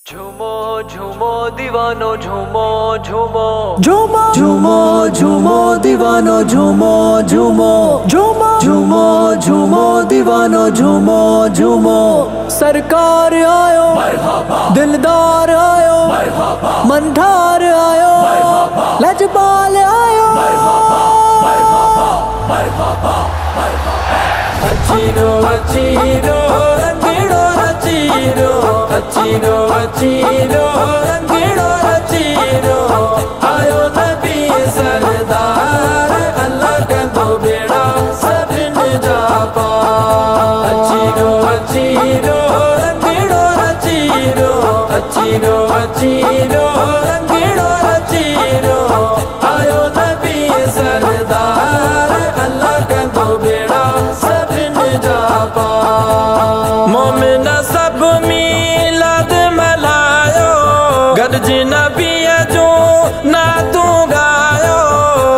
झूमो झूमो दीवानो झूमो झूमो झूमो झूमो झूमो दीवानो झूमो झूमो झूमो झूमो झूमो दीवानो झूमो झूमो। सरकार आयो दिलदार आयो मनठार आयो लजपाल आयो अचीरो अचीरो रंगीड़ो रचीरो अचीरो अचीरो रंगीड़ो रचीरो आयो नबी सरदार अल्लाह कंदो बेड़ा सभिन जा पार। अचीरो अचीरो रंगीड़ो रचीरो अचीरो अचीरो रंगीड़ो रचीरो आयो नबी सरदार अल्लाह कंदो बेड़ा सभिन जा पार। मोमिन सब मिलाद मलायो गॾिजी नबीअ जो नातो गायो।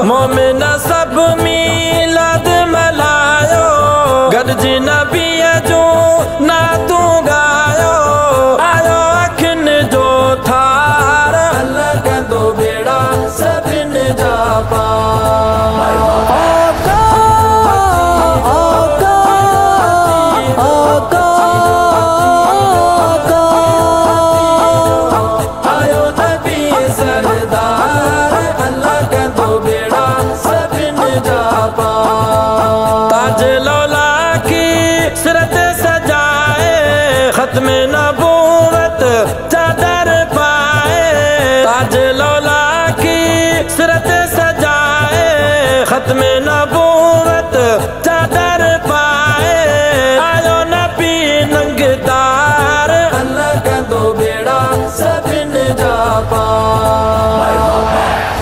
मोमिन सब मिलाद मलायो गॾिजी नबीअ जो नातो गायो। आयो अखियुनि जो थार अल्लाह कंदो बेड़ा सभिन जा पार। ताज लौला की सिरत सजाए खत्म नबूवत चादर पाए। ताज लौला की सिरत सजाए खत्म नबूवत चादर पाए। आयो नबी नंगदार अल्लाह कंदो बेड़ा सभिन जा पार।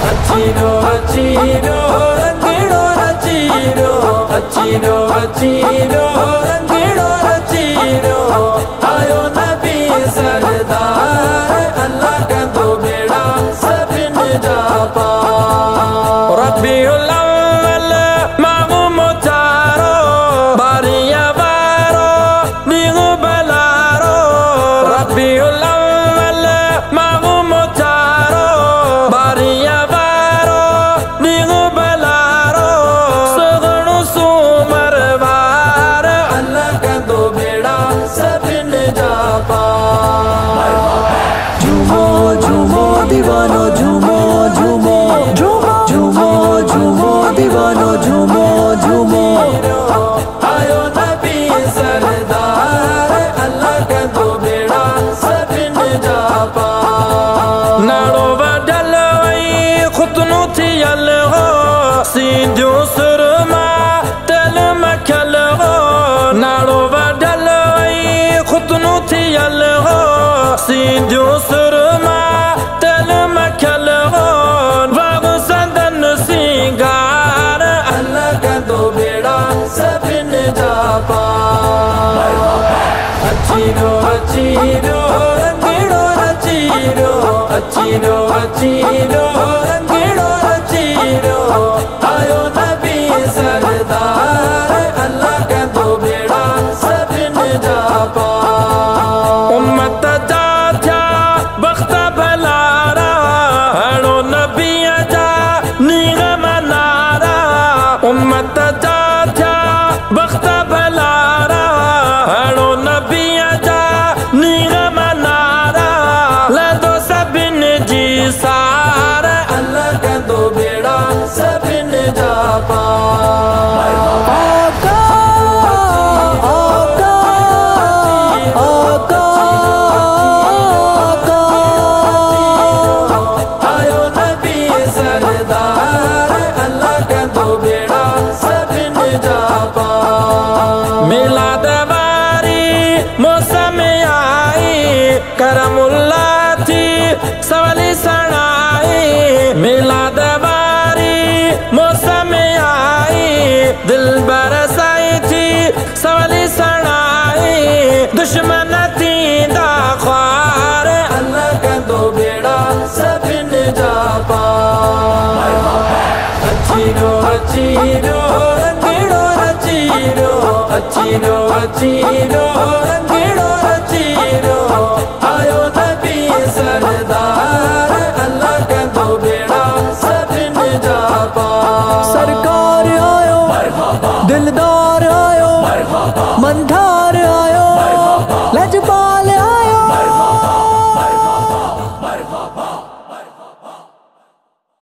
अचीरो अचीरो रंगीड़ो रचीरो अचीरो अचीरो रंगीड़ो रचीरो आयो नबी सरदार अल्लाह कंदो बेड़ा सभिन जा पार। रबीउल अव्वल मागू मोचारो बारिया वारो नीगू बलारो। रबीउल अव्वल मागू मोचारो बारिया वारो नीगू बलारो। सुगणु सुमरवार अल्लाह कंदो बेड़ा सभिन जा पार। झूमो झूमो दीवानो झूमो झूमो झूमो झूमो झूमो दीवानो झूमो झूमो। आयो नबी सरदार अल्लाह कंदो बेड़ा सभिन जा पार। नाड़ो वडल वई खुतनु थियल हो सीधियो सुरमा तल मखल हो। नाड़ो वडल वई खुतनु थियल हो सीधियो सुरमा तल मखल हो। बाबू संदन सिंगार अल्लाह कंदो बेड़ा सभिन जा पार। अचीरो अचीरो रंगीड़ो रचीरो अचीरो अचीरो रंगीड़ो रचीरो आयो नबी सरदार अल्लाह कंदो बेड़ा सभिन जा पार। उम्मत जा थिया वक्त भलारा हणो नबीअ जा नीग मनारा। उम्मत जा थिया वक्त भलारा हणो नबीअ जा नीग मनारा। लदो सभिन जी सार अल्लाह कंदो बेड़ा सभिन जा पार। आयो नबी सरदार अल्लाह कंदो बेड़ा सभिन जा पार। मिलाद वारी मौसम आई करमुल्ला थी सवली सणाई। मिलाद वारी मौसम आई दिल बरसाई थी सवली सणाई। दुश्मन थींदा ख्वार अल्लाह कंदो बेड़ा सभिन जा पार। अचीरो अचीरो रंगीड़ो रचीरो अचीरो अचीरो रंगीड़ो रचीरो आयो नबी मन ठार